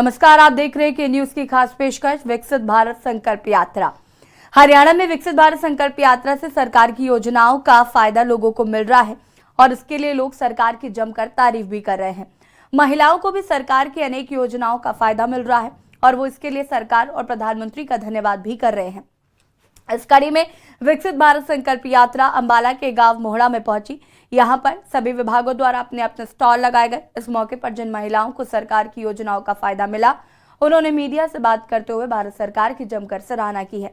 नमस्कार, आप देख रहे हैं के न्यूज की खास पेशकश विकसित भारत संकल्प यात्रा। हरियाणा में विकसित भारत संकल्प यात्रा से सरकार की योजनाओं का फायदा लोगों को मिल रहा है और इसके लिए लोग सरकार की जमकर तारीफ भी कर रहे हैं। महिलाओं को भी सरकार की अनेक योजनाओं का फायदा मिल रहा है और वो इसके लिए सरकार और प्रधानमंत्री का धन्यवाद भी कर रहे हैं। इस कड़ी में विकसित भारत संकल्प यात्रा अंबाला के गांव मोहड़ा में पहुंची। यहां पर सभी विभागों द्वारा अपने अपने स्टॉल लगाए गए। इस मौके पर जिन महिलाओं को सरकार की योजनाओं का फायदा मिला, उन्होंने मीडिया से बात करते हुए भारत सरकार की जमकर सराहना की है।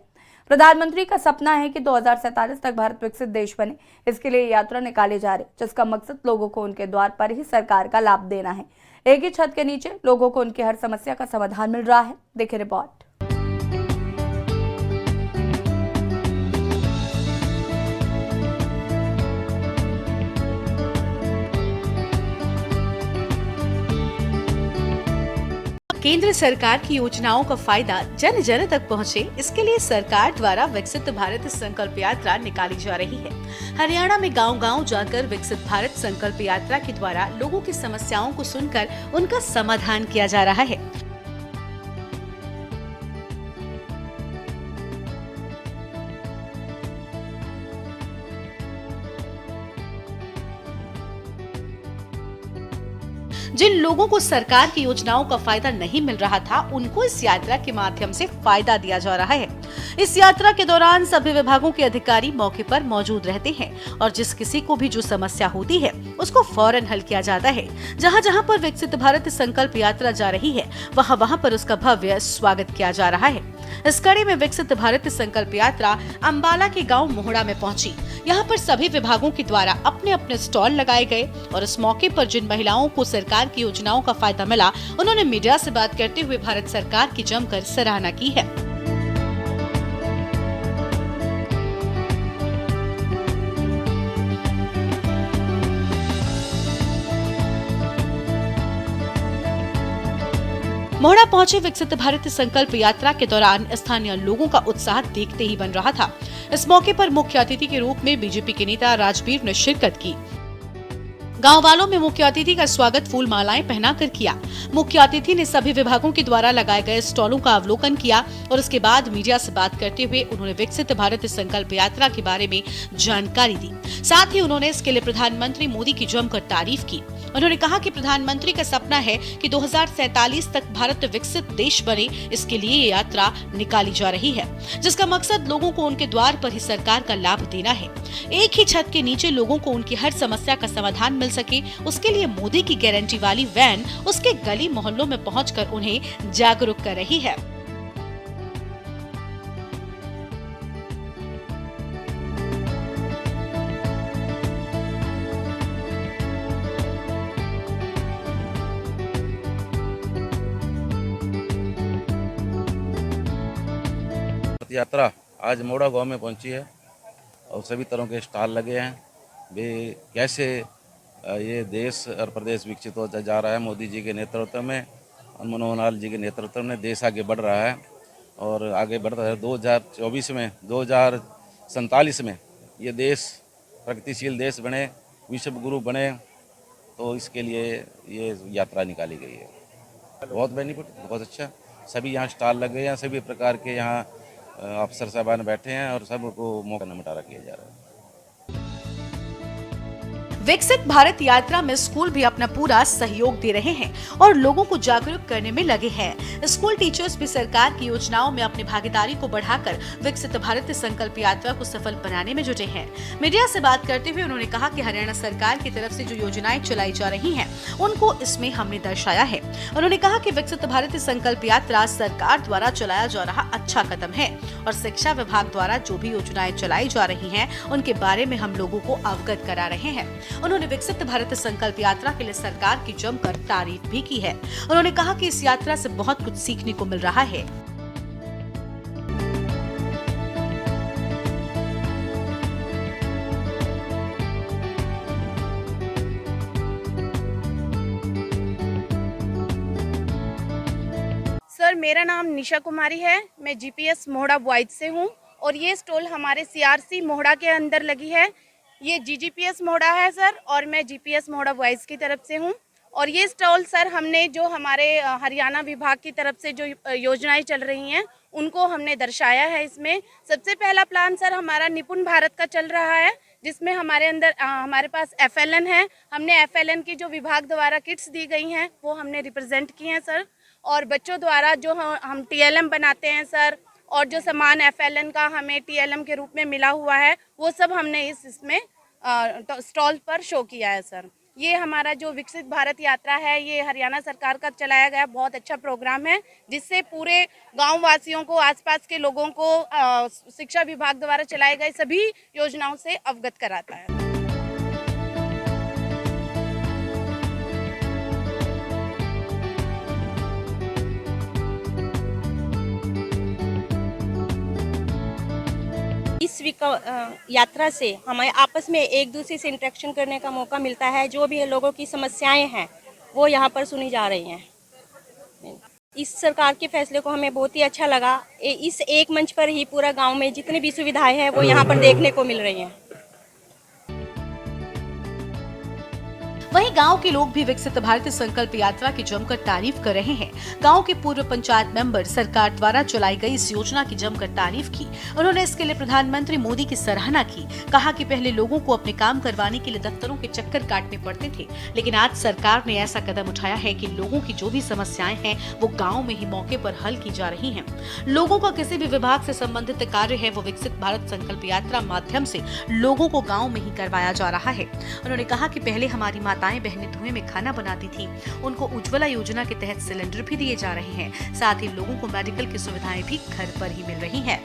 प्रधानमंत्री का सपना है कि 2047 तक भारत विकसित देश बने। इसके लिए यात्रा निकाली जा रही, जिसका मकसद लोगों को उनके द्वार पर ही सरकार का लाभ देना है। एक ही छत के नीचे लोगों को उनकी हर समस्या का समाधान मिल रहा है। देखिए रिपोर्ट। केंद्र सरकार की योजनाओं का फायदा जन जन तक पहुंचे, इसके लिए सरकार द्वारा विकसित भारत संकल्प यात्रा निकाली जा रही है। हरियाणा में गांव-गांव जाकर विकसित भारत संकल्प यात्रा के द्वारा लोगों की समस्याओं को सुनकर उनका समाधान किया जा रहा है। जिन लोगों को सरकार की योजनाओं का फायदा नहीं मिल रहा था, उनको इस यात्रा के माध्यम से फायदा दिया जा रहा है। इस यात्रा के दौरान सभी विभागों के अधिकारी मौके पर मौजूद रहते हैं और जिस किसी को भी जो समस्या होती है, उसको फौरन हल किया जाता है। जहां जहां पर विकसित भारत संकल्प यात्रा जा रही है, वहां वहां पर उसका भव्य स्वागत किया जा रहा है। इस कड़ी में विकसित भारत संकल्प यात्रा अंबाला के गाँव मोहड़ा में पहुंची। यहाँ पर सभी विभागों के द्वारा अपने अपने स्टॉल लगाए गए और इस मौके पर जिन महिलाओं को सरकार की योजनाओं का फायदा मिला, उन्होंने मीडिया से बात करते हुए भारत सरकार की जमकर सराहना की है। मोहड़ा पहुंचे विकसित भारत संकल्प यात्रा के दौरान स्थानीय लोगों का उत्साह देखते ही बन रहा था। इस मौके पर मुख्य अतिथि के रूप में बीजेपी के नेता राजवीर ने शिरकत की। गांव वालों में मुख्य अतिथि का स्वागत फूल मालाएं पहनाकर किया। मुख्य अतिथि ने सभी विभागों के द्वारा लगाए गए स्टॉलों का अवलोकन किया और उसके बाद मीडिया से बात करते हुए उन्होंने विकसित भारत संकल्प यात्रा के बारे में जानकारी दी। साथ ही उन्होंने इसके लिए प्रधानमंत्री मोदी की जमकर तारीफ की। उन्होंने कहा कि प्रधानमंत्री का सपना है कि 2047 तक भारत विकसित देश बने। इसके लिए ये यात्रा निकाली जा रही है, जिसका मकसद लोगों को उनके द्वार पर ही सरकार का लाभ देना है। एक ही छत के नीचे लोगों को उनकी हर समस्या का समाधान मिल सके, उसके लिए मोदी की गारंटी वाली वैन उसके गली मोहल्लों में पहुंचकर उन्हें जागरूक कर रही है। यात्रा आज मोड़ा गांव में पहुंची है और सभी तरह के स्टॉल लगे हैं। वे कैसे ये देश और प्रदेश विकसित होता जा रहा है। मोदी जी के नेतृत्व में और मनोहर लाल जी के नेतृत्व में देश आगे बढ़ रहा है और आगे बढ़ रहा है। 2024 में 2047 में ये देश प्रगतिशील देश बने, विश्व गुरु बने, तो इसके लिए ये यात्रा निकाली गई है। बहुत बेनिफिट, बहुत अच्छा। सभी यहाँ स्टॉल लगे हैं, सभी प्रकार के यहाँ अफसर साहबान बैठे हैं और सबको मौका निमटारा किया जा रहा है। विकसित भारत यात्रा में स्कूल भी अपना पूरा सहयोग दे रहे हैं और लोगों को जागरूक करने में लगे हैं। स्कूल टीचर्स भी सरकार की योजनाओं में अपनी भागीदारी को बढ़ाकर विकसित भारत संकल्प यात्रा को सफल बनाने में जुटे हैं। मीडिया से बात करते हुए उन्होंने कहा कि हरियाणा सरकार की तरफ से जो योजनाएं चलाई जा रही हैं, उनको इसमें हमने दर्शाया है। उन्होंने कहा कि विकसित भारत संकल्प यात्रा सरकार द्वारा चलाया जा रहा अच्छा कदम है और शिक्षा विभाग द्वारा जो भी योजनाएं चलाई जा रही हैं, उनके बारे में हम लोगों को अवगत करा रहे हैं। उन्होंने विकसित भारत संकल्प यात्रा के लिए सरकार की जमकर तारीफ भी की है। उन्होंने कहा कि इस यात्रा से बहुत कुछ सीखने को मिल रहा है। सर, मेरा नाम निशा कुमारी है। मैं जीपीएस मोहड़ा बॉयज से हूँ और ये स्टॉल हमारे सीआरसी मोहड़ा के अंदर लगी है। ये जीजीपीएस मोहड़ा है सर और मैं जीपीएस मोहड़ा बॉयज़ की तरफ से हूँ और ये स्टॉल सर हमने जो हमारे हरियाणा विभाग की तरफ से जो योजनाएं चल रही हैं उनको हमने दर्शाया है। इसमें सबसे पहला प्लान सर हमारा निपुण भारत का चल रहा है, जिसमें हमारे पास FLN है। हमने FLN की जो विभाग द्वारा किट्स दी गई हैं वो हमने रिप्रेजेंट की हैं सर, और बच्चों द्वारा जो हम TLM बनाते हैं सर, और जो सामान FLN का हमें TLM के रूप में मिला हुआ है वो सब हमने इसमें स्टॉल पर शो किया है सर। ये हमारा जो विकसित भारत यात्रा है ये हरियाणा सरकार का चलाया गया बहुत अच्छा प्रोग्राम है, जिससे पूरे गांव वासियों को, आसपास के लोगों को शिक्षा विभाग द्वारा चलाए गए सभी योजनाओं से अवगत कराता है। इस यात्रा से हमें आपस में एक दूसरे से इंटरेक्शन करने का मौका मिलता है। जो भी लोगों की समस्याएं हैं वो यहाँ पर सुनी जा रही हैं। इस सरकार के फैसले को हमें बहुत ही अच्छा लगा। इस एक मंच पर ही पूरा गांव में जितनी भी सुविधाएं हैं वो यहाँ पर देखने को मिल रही हैं। वहीं गांव के लोग भी विकसित भारत संकल्प यात्रा की जमकर तारीफ कर रहे हैं। गांव के पूर्व पंचायत मेंबर सरकार द्वारा चलाई गई इस योजना की जमकर तारीफ की। उन्होंने इसके लिए प्रधानमंत्री मोदी की सराहना की। कहा कि पहले लोगों को अपने काम करवाने के लिए दफ्तरों के चक्कर काटने पड़ते थे, लेकिन आज सरकार ने ऐसा कदम उठाया है कि लोगों की जो भी समस्याएं हैं वो गाँव में ही मौके पर हल की जा रही है। लोगों का किसी भी विभाग से संबंधित कार्य है वो विकसित भारत संकल्प यात्रा माध्यम से लोगों को गाँव में ही करवाया जा रहा है। उन्होंने कहा कि पहले हमारी माताएं बहनें धुएं में खाना बनाती थी, उनको उज्ज्वला योजना के तहत सिलेंडर भी दिए जा रहे हैं। साथ ही लोगों को मेडिकल की सुविधाएं भी घर पर ही मिल रही हैं।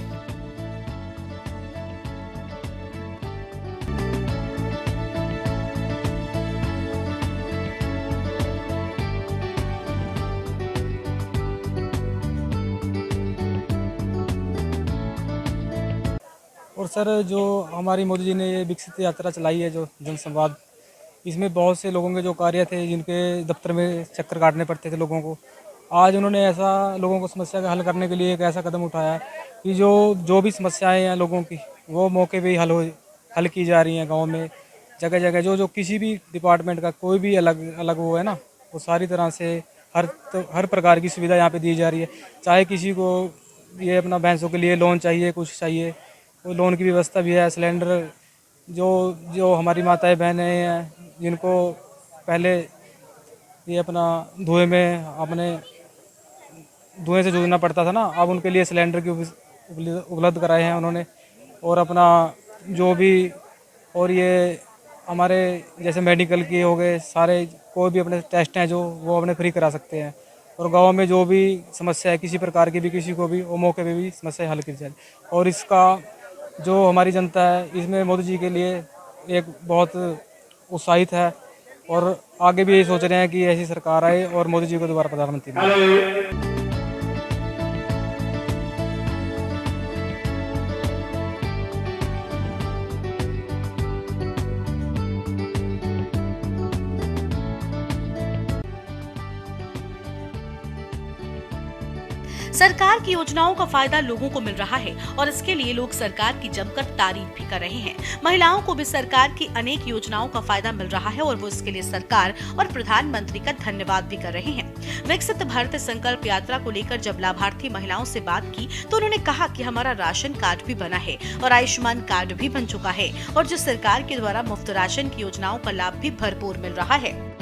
और सर जो हमारी मोदी जी ने ये विकसित यात्रा चलाई है, जो जनसंवाद, इसमें बहुत से लोगों के जो कार्य थे जिनके दफ्तर में चक्कर काटने पड़ते थे लोगों को, आज उन्होंने ऐसा लोगों को समस्या का हल करने के लिए एक ऐसा कदम उठाया कि जो भी समस्याएं हैं लोगों की वो मौके पे ही हल की जा रही हैं। गांव में जगह जगह जो किसी भी डिपार्टमेंट का कोई भी अलग वो है ना, वो सारी तरह से हर प्रकार की सुविधा यहाँ पे दी जा रही है। चाहे किसी को ये अपना भैंसों के लिए लोन चाहिए, कुछ चाहिए, वो लोन की व्यवस्था भी है। सिलेंडर जो हमारी माताएं बहनें हैं जिनको पहले ये अपना धुएं से जूझना पड़ता था ना, अब उनके लिए सिलेंडर की उपलब्ध कराए हैं उन्होंने। और अपना जो भी, और ये हमारे जैसे मेडिकल की हो गए, सारे कोई भी अपने टेस्ट हैं जो वो अपने फ्री करा सकते हैं। और गांव में जो भी समस्या है किसी प्रकार की भी, किसी को भी, वो मौके पे भी समस्या हल की जाए। और इसका जो हमारी जनता है इसमें मोदी जी के लिए एक बहुत उत्साहित है, और आगे भी यही सोच रहे हैं कि ऐसी सरकार आए और मोदी जी को दोबारा प्रधानमंत्री बनाए। सरकार की योजनाओं का फायदा लोगों को मिल रहा है और इसके लिए लोग सरकार की जमकर तारीफ भी कर रहे हैं। महिलाओं को भी सरकार की अनेक योजनाओं का फायदा मिल रहा है और वो इसके लिए सरकार और प्रधानमंत्री का धन्यवाद भी कर रहे हैं। विकसित भारत संकल्प यात्रा को लेकर जब लाभार्थी महिलाओं से बात की तो उन्होंने कहा कि हमारा राशन कार्ड भी बना है और आयुष्मान कार्ड भी बन चुका है, और जो सरकार के द्वारा मुफ्त राशन की योजनाओं का लाभ भी भरपूर मिल रहा है।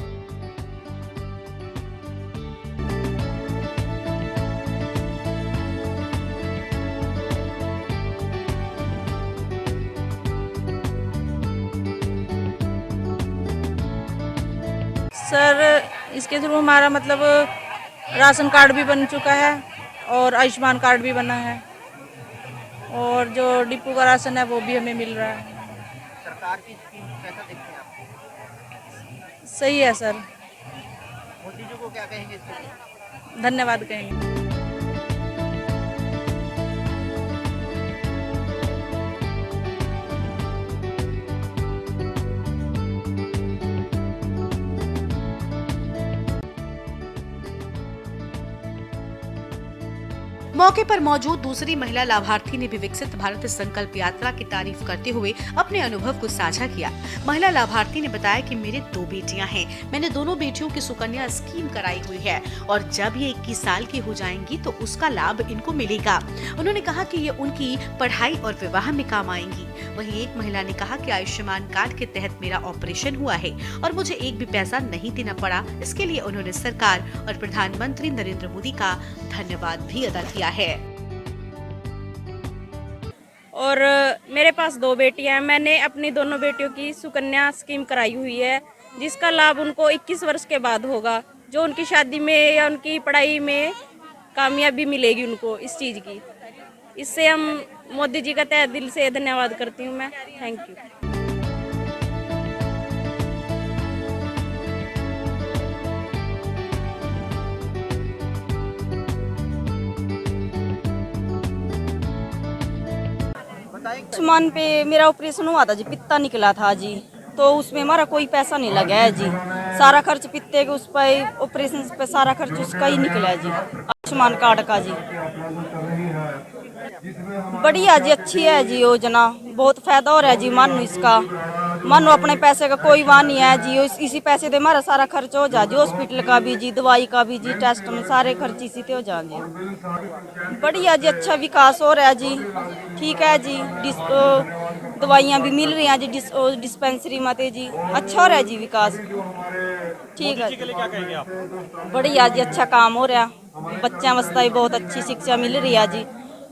सर इसके थ्रू हमारा मतलब राशन कार्ड भी बन चुका है और आयुष्मान कार्ड भी बना है, और जो डिपो का राशन है वो भी हमें मिल रहा है। सरकार की स्कीम कैसा देखते हैं आप? सही है सर। मोदी जी को क्या कहेंगे इसके लिए? धन्यवाद कहेंगे। मौके पर मौजूद दूसरी महिला लाभार्थी ने भी विकसित भारत संकल्प यात्रा की तारीफ करते हुए अपने अनुभव को साझा किया। महिला लाभार्थी ने बताया कि मेरे 2 बेटियां हैं। मैंने दोनों बेटियों की सुकन्या स्कीम कराई हुई है और जब ये 21 साल की हो जाएंगी तो उसका लाभ इनको मिलेगा। उन्होंने कहा कि ये उनकी पढ़ाई और विवाह में काम आएंगी। वहीं एक महिला ने कहा कि आयुष्मान कार्ड के तहत मेरा ऑपरेशन हुआ है और मुझे एक भी पैसा नहीं देना पड़ा। इसके लिए उन्होंने सरकार और प्रधानमंत्री नरेंद्र मोदी का धन्यवाद भी अदा किया है। और मेरे पास 2 बेटियां हैं। मैंने अपनी दोनों बेटियों की सुकन्या स्कीम कराई हुई है, जिसका लाभ उनको 21 वर्ष के बाद होगा, जो उनकी शादी में या उनकी पढ़ाई में कामयाबी मिलेगी उनको इस चीज़ की। इससे हम मोदी जी का तहे दिल से धन्यवाद करती हूँ मैं। Thank you. आयुष्मान पे मेरा ऑपरेशन हुआ था जी, पित्ता निकला था जी, तो उसमें हमारा कोई पैसा नहीं लगा है जी। सारा खर्च पित्ते के उस पर ऑपरेशन पे सारा खर्च उसका ही निकला है जी, आयुष्मान कार्ड का जी। बढ़िया जी, अच्छी है जी योजना, बहुत फायदा हो रहा है जी। मानो इसका मानो अपने पैसे का कोई वाह नहीं है जी, इसी पैसे से हमारा सारा खर्च हो जा जी, हॉस्पिटल का भी जी, दवाई का भी जी, टेस्ट में सारे खर्च इसी से हो जाएंगे। बढ़िया जी, अच्छा विकास हो रहा है जी, ठीक है जी। दवाइयाँ भी मिल रही हैं जी डिस्पेंसरी में जी, अच्छा हो रहा है जी विकास, ठीक है। बढ़िया जी, अच्छा काम हो रहा है, बच्चों वास्ते भी बहुत अच्छी शिक्षा मिल रही है जी।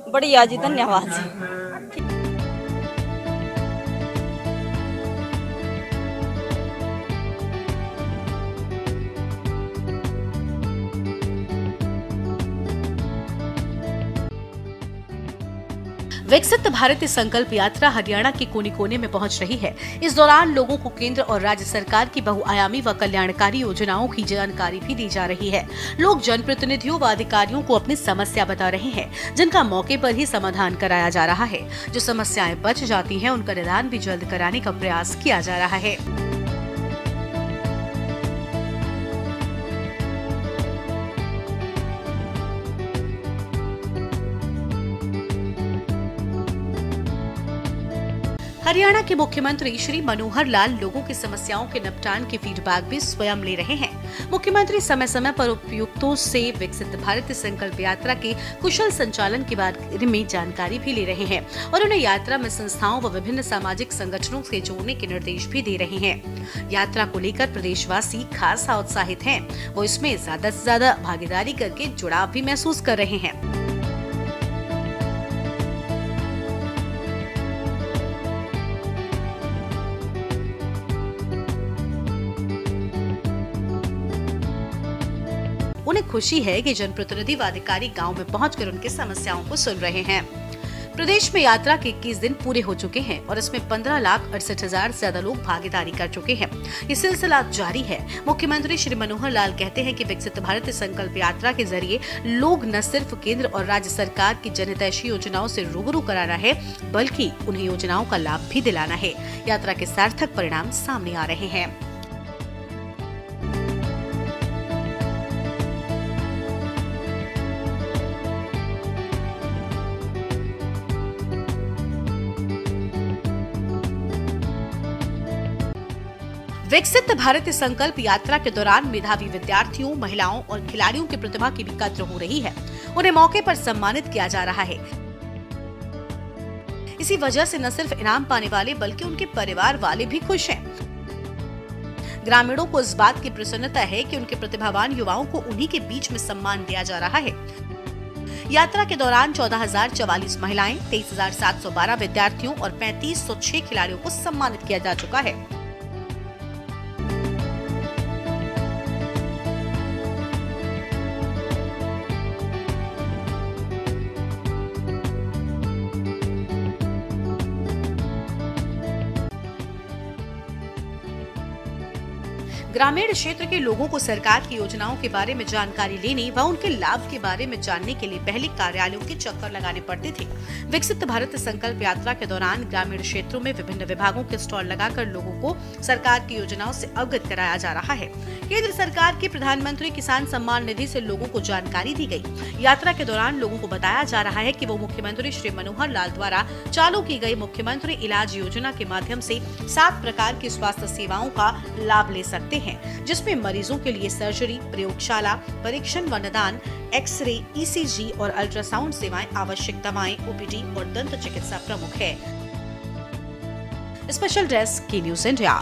बढ़िया जी, धन्यवाद जी। विकसित भारत संकल्प यात्रा हरियाणा के कोने कोने में पहुंच रही है। इस दौरान लोगों को केंद्र और राज्य सरकार की बहुआयामी व कल्याणकारी योजनाओं की जानकारी भी दी जा रही है। लोग जनप्रतिनिधियों व अधिकारियों को अपनी समस्या बता रहे हैं, जिनका मौके पर ही समाधान कराया जा रहा है। जो समस्याएं बच जाती हैं, उनका निदान भी जल्द कराने का प्रयास किया जा रहा है। हरियाणा के मुख्यमंत्री श्री मनोहर लाल लोगों की समस्याओं के निपटान के फीडबैक भी स्वयं ले रहे हैं। मुख्यमंत्री समय समय पर उपायुक्तों से विकसित भारत संकल्प यात्रा के कुशल संचालन के बारे में जानकारी भी ले रहे हैं और उन्हें यात्रा में संस्थाओं व विभिन्न सामाजिक संगठनों से जोड़ने के निर्देश भी दे रहे हैं। यात्रा को लेकर प्रदेशवासी खासा उत्साहित हैं। वो इसमें ज्यादा से ज्यादा भागीदारी करके जुड़ाव भी महसूस कर रहे हैं। उन्हें खुशी है कि जनप्रतिनिधि व अधिकारी गांव में पहुंचकर उनकी समस्याओं को सुन रहे हैं। प्रदेश में यात्रा के 21 दिन पूरे हो चुके हैं और इसमें 15,68,000 से ज्यादा लोग भागीदारी कर चुके हैं। ये सिलसिला जारी है। मुख्यमंत्री श्री मनोहर लाल कहते हैं कि विकसित भारत संकल्प यात्रा के जरिए लोग न सिर्फ केंद्र और राज्य सरकार की जनहितैषी योजनाओं से रूबरू कराना है, बल्कि उन्हें योजनाओं का लाभ भी दिलाना है। यात्रा के सार्थक परिणाम सामने आ रहे हैं। विकसित भारत संकल्प यात्रा के दौरान मेधावी विद्यार्थियों, महिलाओं और खिलाड़ियों की प्रतिभा की भी कद्र हो रही है। उन्हें मौके पर सम्मानित किया जा रहा है। इसी वजह से न सिर्फ इनाम पाने वाले बल्कि उनके परिवार वाले भी खुश हैं। ग्रामीणों को इस बात की प्रसन्नता है कि उनके प्रतिभावान युवाओं को उन्हीं के बीच में सम्मान दिया जा रहा है। यात्रा के दौरान 14,044 महिलाएं, 23,712 विद्यार्थियों और 3,506 खिलाड़ियों को सम्मानित किया जा चुका है। ग्रामीण क्षेत्र के लोगों को सरकार की योजनाओं के बारे में जानकारी लेने व उनके लाभ के बारे में जानने के लिए पहले कार्यालयों के चक्कर लगाने पड़ते थे। विकसित भारत संकल्प यात्रा के दौरान ग्रामीण क्षेत्रों में विभिन्न विभागों के स्टॉल लगाकर लोगों को सरकार की योजनाओं से अवगत कराया जा रहा है। केंद्र सरकार के प्रधानमंत्री किसान सम्मान निधि से लोगों को जानकारी दी गई। यात्रा के दौरान लोगों को बताया जा रहा है कि वो मुख्यमंत्री श्री मनोहर लाल द्वारा चालू की गई मुख्यमंत्री इलाज योजना के माध्यम से 7 प्रकार की स्वास्थ्य सेवाओं का लाभ ले सकते हैं, जिसमें मरीजों के लिए सर्जरी, प्रयोगशाला, परीक्षण व निदान, एक्सरे, ईसीजी और अल्ट्रासाउंड सेवाएं, आवश्यक दवाएं, ओपीडी और दंत चिकित्सा प्रमुख है। स्पेशल डेस्क की न्यूज इंडिया।